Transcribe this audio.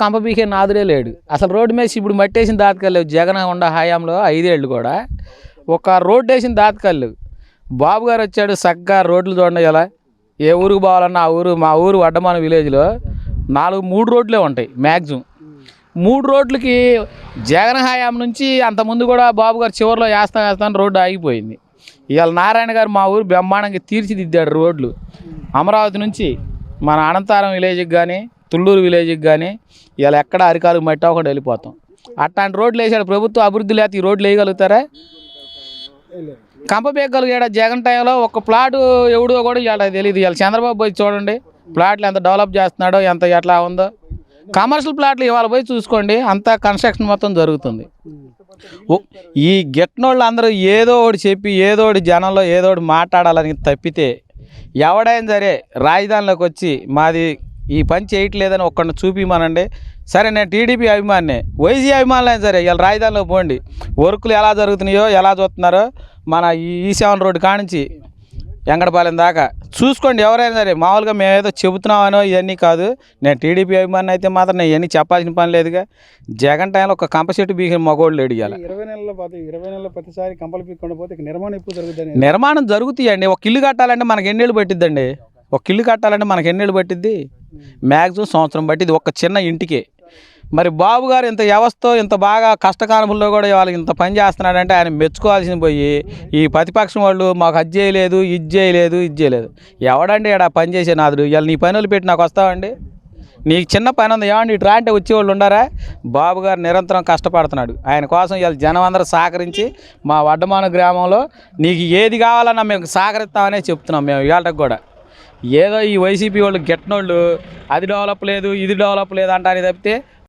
కంప బీకే నాదుడే లేడు. అసలు రోడ్డు మీద ఇప్పుడు మట్టేసిన దాతకల్లేవు. జగన్ ఉండ హయాంలో 5 ఏళ్ళు కూడా ఒక రోడ్డు వేసిన దాతకల్లేవు. బాబు గారు వచ్చాడు, చక్కగా రోడ్లు చూడండి. ఎలా ఏ ఊరికి పోవాలన్నా ఆ ఊరు, మా ఊరు వడ్డమాన విలేజ్లో 3 రోడ్లే ఉంటాయి మ్యాక్సిమం. 3 రోడ్లకి జగన్ హయాం నుంచి అంతకుముందు కూడా బాబు గారు చివరిలో వేస్తాను రోడ్డు ఆగిపోయింది. ఇవాళ నారాయణ గారు మా ఊరు బ్రహ్మాండంగా తీర్చిదిద్దాడు రోడ్లు. అమరావతి నుంచి మన అనంతారం విలేజ్కి కానీ తుళ్ళూరు విలేజ్కి కానీ ఇవాళ ఎక్కడ అరికాలు మట్టి అవ్వకుండా వెళ్ళిపోతాం. అట్లాంటి రోడ్లు వేసాడు ప్రభుత్వం. అభివృద్ధి లేకపోతే ఈ రోడ్లు వేయగలుగుతారా? కంపబేయగలిగాడు జగన్ టైంలో. ఒక ప్లాటు ఎవడో కూడా ఇవాళ తెలియదు. ఇవాళ చంద్రబాబు పోయి చూడండి ప్లాట్లు ఎంత డెవలప్ చేస్తున్నాడో, ఎంత ఎట్లా ఉందో. కమర్షియల్ ప్లాట్లు ఇవాళ పోయి చూసుకోండి, అంతా కన్స్ట్రక్షన్ మొత్తం జరుగుతుంది. ఈ గిట్నోళ్ళు అందరూ ఏదో ఒకటి చెప్పి ఏదో ఒకటి జనంలో ఏదో ఒకటి మాట్లాడాలని తప్పితే ఎవడైనా సరే రాజధానిలోకి వచ్చి మాది ఈ పని చేయట్లేదని ఒక్కడిని చూపిమనండి. సరే నేను టీడీపీ అభిమానినే, వైసీ అభిమానులైనా సరే ఇవాళ రాజధానిలో పోండి. వర్కులు ఎలా జరుగుతున్నాయో ఎలా చూస్తున్నారో మన ఈ7 రోడ్డు కానించి ఎంగడపాలెం దాకా చూసుకోండి. ఎవరైనా సరే మామూలుగా మేమేదో చెబుతున్నామనో ఇవన్నీ కాదు. నేను టీడీపీ అభిమాని అయితే మాత్రం నేను ఇవన్నీ చెప్పాల్సిన పని లేదుగా. జగన్ టైంలో ఒక కంప చెట్టు బీగిన మగోళ్ళు అడిగాలి. 20 నెలల ప్రతిసారి కంపలు పీక్కుండా పోతే నిర్మాణం ఎప్పుడు జరుగుతుంది? నిర్మాణం జరుగుతాయండి. ఒక ఇల్లు కట్టాలంటే మనకి ఎన్నేళ్ళు పట్టిద్దండి? ఒక ఇల్లు కట్టాలంటే మనకి ఎన్నేళ్ళు పట్టిద్ది? మ్యాక్సిమం సంవత్సరం పట్టిద్ది ఒక చిన్న ఇంటికే. మరి బాబు గారు ఇంత వ్యవస్థ ఇంత బాగా కష్టకాలంలో కూడా వాళ్ళకి ఇంత పని చేస్తున్నాడంటే ఆయన మెచ్చుకోవాల్సిన పోయి ఈ ప్రతిపక్షం వాళ్ళు మాకు అది చేయలేదు, ఇది చేయలేదు. ఎవడండి ఇక్కడ పని చేసే నాదుడు? ఇవాళ నీ పనులు పెట్టి నాకు వస్తావండి? నీకు చిన్న పని ఉంది ఏమండి ఇట్లా అంటే వచ్చేవాళ్ళు ఉండారా? బాబు గారు నిరంతరం కష్టపడుతున్నాడు. ఆయన కోసం ఇవాళ జనం అందరూ సహకరించి మా వడ్డమాన గ్రామంలో నీకు ఏది కావాలన్నా మేము సహకరిస్తామనే చెప్తున్నాం. మేము ఇవాళకి కూడా ఏదో ఈ వైసీపీ వాళ్ళు గిట్టనోళ్ళు అది డెవలప్ లేదు ఇది డెవలప్ లేదు అంటారని తప్పితే